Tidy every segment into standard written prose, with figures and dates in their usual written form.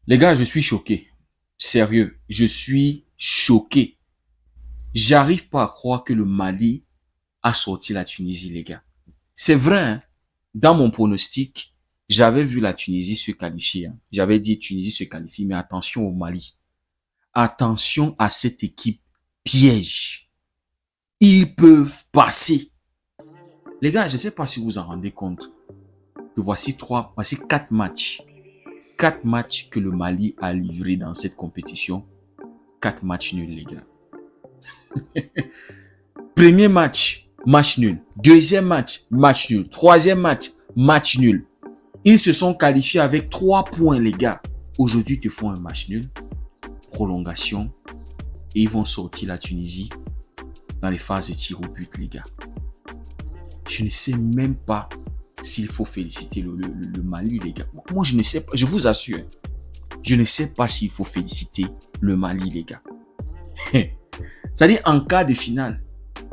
Les gars, je suis choqué. Sérieux, je suis choqué. J'arrive pas à croire que le Mali a sorti la Tunisie, les gars. C'est vrai, hein? Dans mon pronostic, j'avais vu la Tunisie se qualifier, hein. J'avais dit Tunisie se qualifie, mais attention au Mali. Attention à cette équipe piège. Ils peuvent passer. Les gars, je ne sais pas si vous vous en rendez compte que voici quatre matchs. Quatre matchs que le Mali a livrés dans cette compétition. Quatre matchs nuls, les gars. Premier match, match nul. Deuxième match, match nul. Troisième match, match nul. Ils se sont qualifiés avec 3 points, les gars. Aujourd'hui, ils te font un match nul. Prolongation. Et ils vont sortir la Tunisie dans les phases de tir au but, les gars. Je ne sais même pas s'il faut féliciter le Mali, les gars. Moi, je ne sais pas. Je vous assure. Je ne sais pas s'il faut féliciter le Mali, les gars. C'est-à-dire, en cas de finale,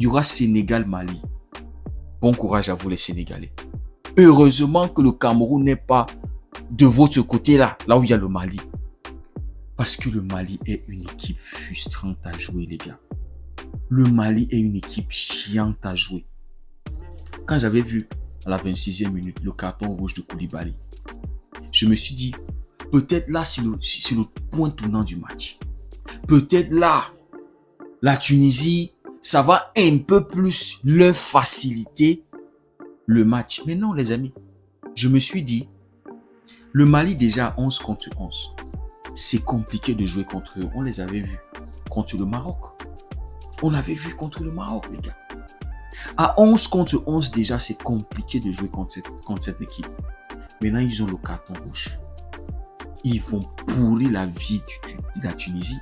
il y aura Sénégal-Mali. Bon courage à vous, les Sénégalais. Heureusement que le Cameroun n'est pas de votre côté là où il y a le Mali. Parce que le Mali est une équipe frustrante à jouer, les gars. Le Mali est une équipe chiante à jouer. Quand j'avais vu à la 26e minute le carton rouge de Koulibaly, je me suis dit, peut-être là, c'est le point tournant du match. Peut-être là, la Tunisie, ça va un peu plus leur faciliter le match. Mais non, les amis, je me suis dit, le Mali déjà 11 contre 11. C'est compliqué de jouer contre eux. On les avait vus contre le Maroc. On l'avait vu contre le Maroc, les gars. À 11 contre 11, déjà, c'est compliqué de jouer contre cette équipe. Maintenant, ils ont le carton rouge. Ils vont pourrir la vie de la Tunisie.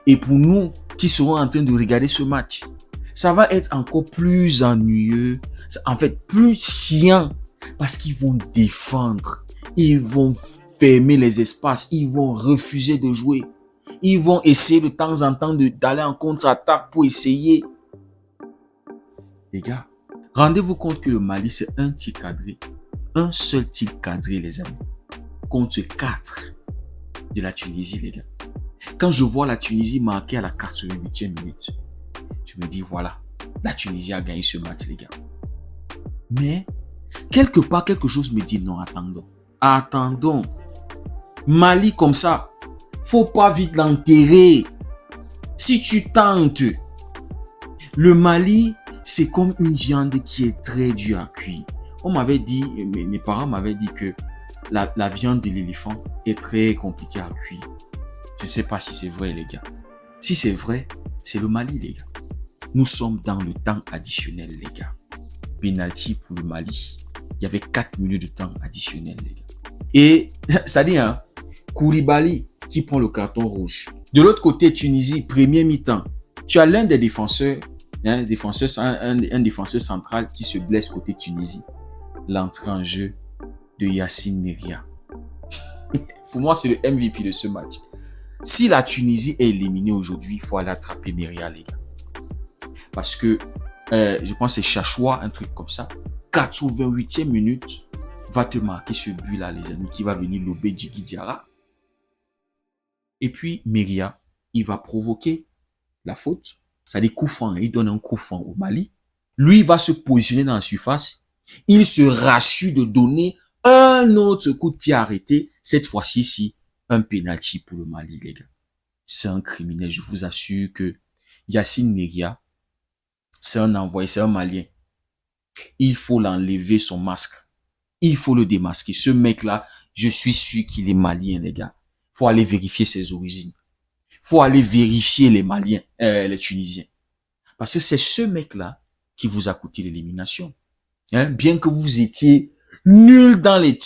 Et pour nous, qui serons en train de regarder ce match, ça va être encore plus ennuyeux. En fait, plus chiant. Parce qu'ils vont défendre. Ils vont fermer les espaces. Ils vont refuser de jouer. Ils vont essayer de temps en temps d'aller en contre-attaque pour essayer. Les gars, rendez-vous compte que le Mali, c'est un tir cadré. Un seul tir cadré, les amis. Contre 4 de la Tunisie, les gars. Quand je vois la Tunisie marquer à la 88e minute, je me dis, voilà, la Tunisie a gagné ce match, les gars. Mais, quelque part, quelque chose me dit, non, attendons. Attendons. Mali comme ça, faut pas vite l'enterrer. Si tu tentes, le Mali, c'est comme une viande qui est très dure à cuire. On m'avait dit, mes parents m'avaient dit que la viande de l'éléphant est très compliquée à cuire. Je ne sais pas si c'est vrai, les gars. Si c'est vrai, c'est le Mali, les gars. Nous sommes dans le temps additionnel, les gars. Penalty pour le Mali. Il y avait 4 minutes de temps additionnel, les gars. Et, ça dit, hein, Koulibaly qui prend le carton rouge. De l'autre côté, Tunisie, premier mi-temps. Tu as l'un des défenseurs, un défenseur central qui se blesse côté Tunisie. L'entrée en jeu de Yacine Meria. Pour moi, c'est le MVP de ce match. Si la Tunisie est éliminée aujourd'hui, il faut aller attraper Meria, les gars. Parce que, je pense que c'est Chachoua, un truc comme ça. 88e minute, va te marquer ce but-là, les amis, qui va venir lober Djigui Diarra. Et puis, Meria, il va provoquer la faute. C'est-à-dire coup franc, il donne un coup franc au Mali. Lui, il va se positionner dans la surface. Il se rassure de donner un autre coup de pied arrêté. Cette fois-ci, si un penalty pour le Mali, les gars. C'est un criminel. Je vous assure que Yacine Meria, c'est un envoyé, c'est un Malien. Il faut l'enlever son masque. Il faut le démasquer. Ce mec-là, je suis sûr qu'il est malien, les gars. Faut aller vérifier ses origines. Faut aller vérifier les Maliens, les Tunisiens. Parce que c'est ce mec-là qui vous a coûté l'élimination. Hein? Bien que vous étiez nul dans les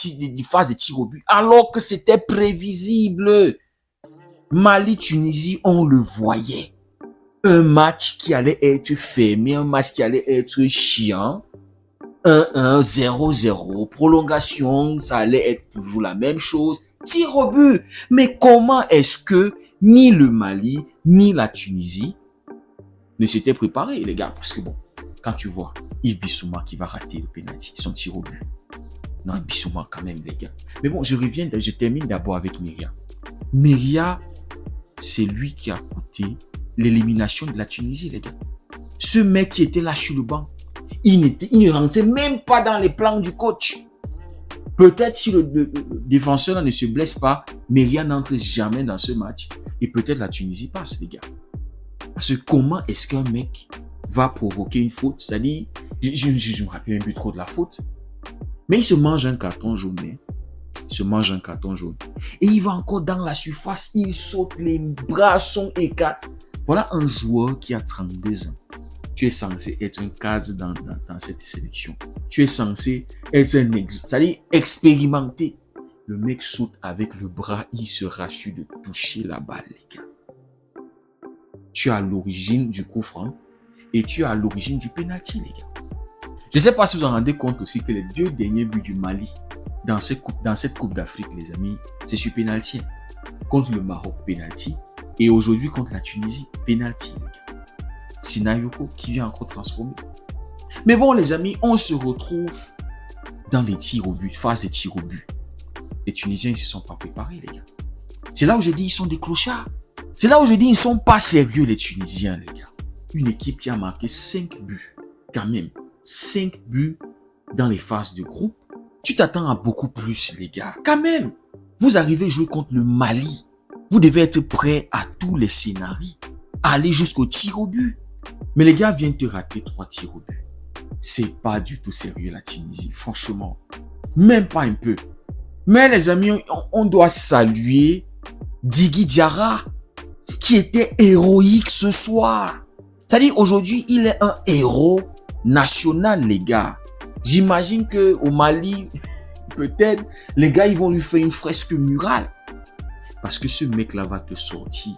phases de tir au but, alors que c'était prévisible. Mali-Tunisie, on le voyait. Un match qui allait être fermé, un match qui allait être chiant. 1-1, 0-0, prolongation, ça allait être toujours la même chose. Tir au but. Mais comment est-ce que ni le Mali, ni la Tunisie ne s'étaient préparés, les gars? Parce que bon, quand tu vois Yves Bissouma qui va rater le penalty, son tir au but. Non, Bissouma quand même, les gars. Mais bon, je termine d'abord avec Meria. Meria, c'est lui qui a coûté l'élimination de la Tunisie, les gars. Ce mec qui était là sur le banc, il ne rentrait même pas dans les plans du coach. Peut-être si le défenseur ne se blesse pas, Meria n'entre jamais dans ce match. Et peut-être la Tunisie passe, les gars. Parce que comment est-ce qu'un mec va provoquer une faute? C'est-à-dire, je me rappelle même plus trop de la faute. Mais il se mange un carton jaune. Il se mange un carton jaune. Et il va encore dans la surface. Il saute, les bras sont écartés. Voilà un joueur qui a 32 ans. Tu es censé être un cadre dans cette sélection. Tu es censé être c'est-à-dire expérimenter. Le mec saute avec le bras, il se rassure de toucher la balle, les gars. Tu es à l'origine du coup franc et tu es à l'origine du penalty, les gars. Je ne sais pas si vous vous en rendez compte aussi que les 2 derniers buts du Mali dans cette Coupe d'Afrique, les amis, c'est sur penalty. Contre le Maroc, penalty. Et aujourd'hui, contre la Tunisie, penalty, les gars. Sinayoko qui vient encore transformer. Mais bon, les amis, on se retrouve dans les tirs au but, phase des tirs au but. Les Tunisiens, ils ne se sont pas préparés, les gars. C'est là où je dis, ils sont des clochards. C'est là où je dis, ils ne sont pas sérieux, les Tunisiens, les gars. Une équipe qui a marqué 5 buts, quand même. 5 buts dans les phases de groupe. Tu t'attends à beaucoup plus, les gars. Quand même. Vous arrivez à jouer contre le Mali. Vous devez être prêt à tous les scénarios. Aller jusqu'au tir au but. Mais les gars viennent te rater 3 tirs au but. C'est pas du tout sérieux, la Tunisie. Franchement. Même pas un peu. Mais les amis, on doit saluer Djigui Diarra, qui était héroïque ce soir. C'est-à-dire, aujourd'hui, il est un héros national, les gars. J'imagine qu'au Mali, peut-être, les gars, ils vont lui faire une fresque murale. Parce que ce mec-là va te sortir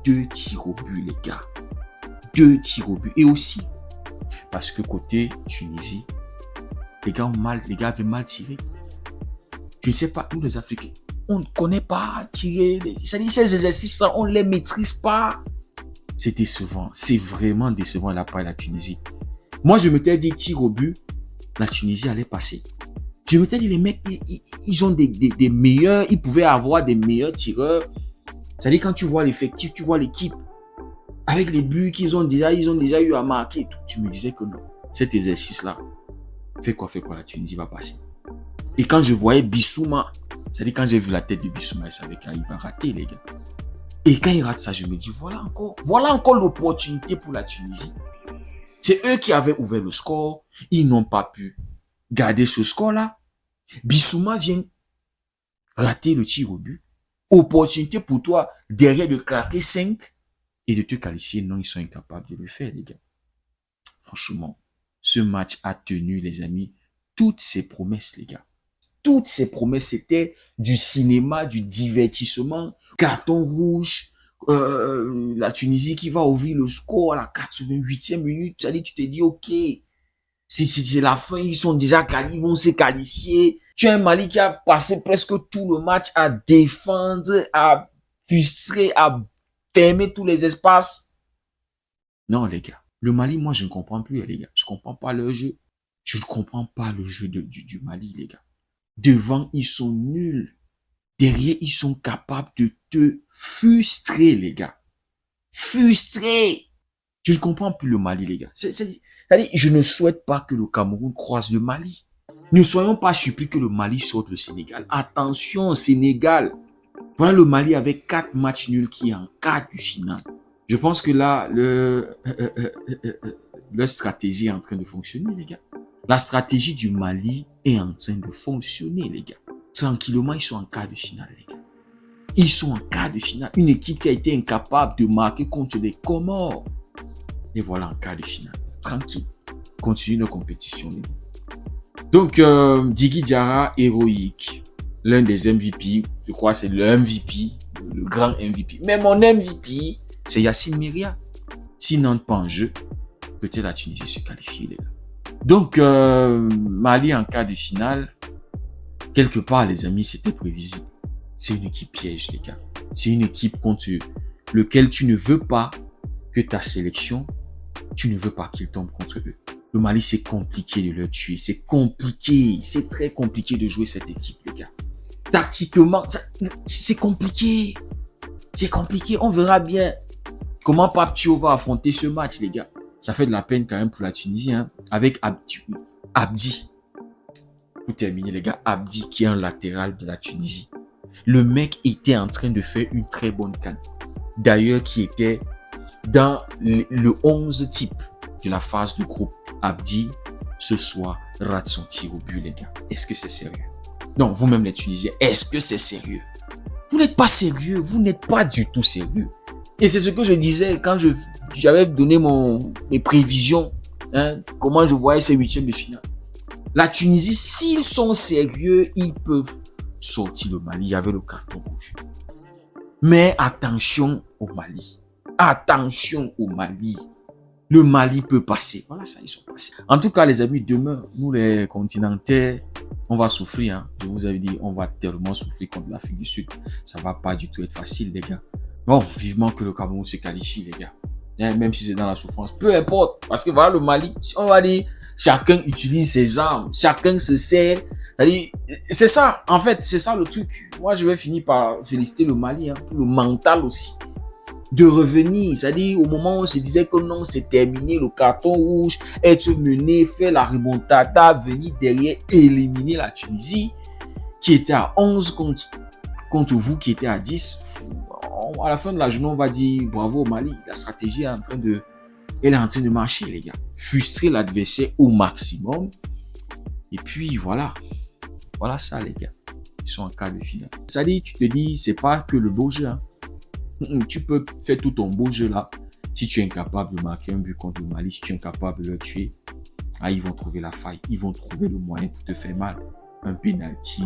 2 tirs au but, les gars. 2 tirs au but. Et aussi, parce que côté Tunisie, les gars avaient mal tiré. Je ne sais pas, nous les Africains, on ne connaît pas tirer. C'est-à-dire, ces exercices-là, on ne les maîtrise pas. C'est décevant. C'est vraiment décevant la part de la Tunisie. Moi, je m'étais dit, tir au but, la Tunisie allait passer. Je m'étais dit, les mecs, ils ont des meilleurs, ils pouvaient avoir des meilleurs tireurs. C'est-à-dire, quand tu vois l'effectif, tu vois l'équipe, avec les buts qu'ils ont déjà eu à marquer, tout, tu me disais que non. Cet exercice-là, fait quoi, la Tunisie va passer. Et quand je voyais Bissouma, c'est-à-dire quand j'ai vu la tête de Bissouma, je savais qu'il va rater, les gars. Et quand il rate ça, je me dis, voilà encore l'opportunité pour la Tunisie. C'est eux qui avaient ouvert le score. Ils n'ont pas pu garder ce score-là. Bissouma vient rater le tir au but. Opportunité pour toi, derrière de claquer 5 et de te qualifier. Non, ils sont incapables de le faire, les gars. Franchement, ce match a tenu, les amis, toutes ses promesses, les gars. Toutes ces promesses, c'était du cinéma, du divertissement, carton rouge, la Tunisie qui va ouvrir le score à la 88e minute. C'est-à-dire, tu te dis, ok, c'est la fin, ils sont déjà qualifiés, ils vont se qualifier. Tu as un Mali qui a passé presque tout le match à défendre, à frustrer, à fermer tous les espaces. Non, les gars, le Mali, moi, je ne comprends plus, les gars. Je ne comprends pas leur jeu. Je ne comprends pas le jeu du Mali, les gars. Devant, ils sont nuls. Derrière, ils sont capables de te frustrer, les gars. Frustrer. Je ne comprends plus le Mali, les gars. C'est-à-dire, je ne souhaite pas que le Cameroun croise le Mali. Ne soyons pas surpris que le Mali sorte le Sénégal. Attention, Sénégal. Voilà le Mali avec 4 matchs nuls qui est en quart du final. Je pense que là, leur stratégie est en train de fonctionner, les gars. La stratégie du Mali est en train de fonctionner, les gars. Tranquillement, ils sont en quart de finale, les gars. Ils sont en quart de finale. Une équipe qui a été incapable de marquer contre les Comores. Et voilà en quart de finale. Tranquille. Continue nos compétitions, les gars. Donc, Djigui Diarra, héroïque. L'un des MVP. Je crois que c'est le MVP. Le grand MVP. Mais mon MVP, c'est Yacine Meria. S'il n'entre pas en jeu, peut-être la Tunisie se qualifie, les gars. Donc, Mali en quart de finale, quelque part, les amis, c'était prévisible. C'est une équipe piège, les gars. C'est une équipe contre lequel tu ne veux pas que ta sélection, tu ne veux pas qu'il tombe contre eux. Le Mali, c'est compliqué de le tuer. C'est compliqué. C'est très compliqué de jouer cette équipe, les gars. Tactiquement, c'est compliqué. C'est compliqué. On verra bien comment Pape Thiaw va affronter ce match, les gars. Ça fait de la peine quand même pour la Tunisie, hein, avec Abdi. Pour terminer, les gars, Abdi qui est un latéral de la Tunisie. Le mec était en train de faire une très bonne CAN. D'ailleurs, qui était dans le 11 type de la phase de groupe. Abdi, ce soir, rate son tir au but, les gars. Est-ce que c'est sérieux? Non, vous-même les Tunisiens, est-ce que c'est sérieux? Vous n'êtes pas sérieux, vous n'êtes pas du tout sérieux. Et c'est ce que je disais quand j'avais donné mes prévisions, hein, comment je voyais ces huitièmes de finale. La Tunisie, s'ils sont sérieux, ils peuvent sortir le Mali. Il y avait le carton rouge. Mais attention au Mali. Attention au Mali. Le Mali peut passer. Voilà ça, ils sont passés. En tout cas, les amis, demain, nous les continentaux, on va souffrir. Hein. Je vous avais dit, on va tellement souffrir contre l'Afrique du Sud. Ça va pas du tout être facile, les gars. Bon, vivement que le Cameroun se qualifie, les gars. Hein, même si c'est dans la souffrance. Peu importe. Parce que voilà, le Mali, on va dire, chacun utilise ses armes. Chacun se sert. C'est ça, en fait, c'est ça le truc. Moi, je vais finir par féliciter le Mali, hein, pour le mental aussi. De revenir, c'est-à-dire au moment où on se disait que non, c'est terminé, le carton rouge, être mené, faire la remontada, venir derrière, éliminer la Tunisie, qui était à 11 contre vous, qui était à 10. À la fin de la journée, on va dire bravo au Mali. La stratégie elle est en train de marcher, les gars. Frustrer l'adversaire au maximum. Et puis, voilà. Voilà ça, les gars. Ils sont en quart de finale. C'est-à-dire, tu te dis, c'est pas que le beau jeu, hein. Tu peux faire tout ton beau jeu là. Si tu es incapable de marquer un but contre le Mali, si tu es incapable de le tuer, ils vont trouver la faille. Ils vont trouver le moyen pour te faire mal. Un penalty.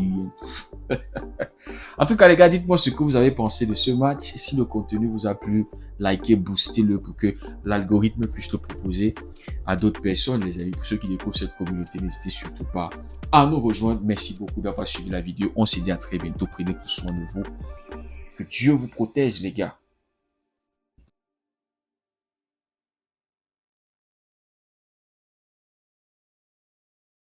En tout cas, les gars, dites-moi ce que vous avez pensé de ce match. Si le contenu vous a plu, likez, boostez-le pour que l'algorithme puisse le proposer à d'autres personnes, les amis. Pour ceux qui découvrent cette communauté, n'hésitez surtout pas à nous rejoindre. Merci beaucoup d'avoir suivi la vidéo. On se dit à très bientôt. Prenez tout soin de vous. Que Dieu vous protège, les gars.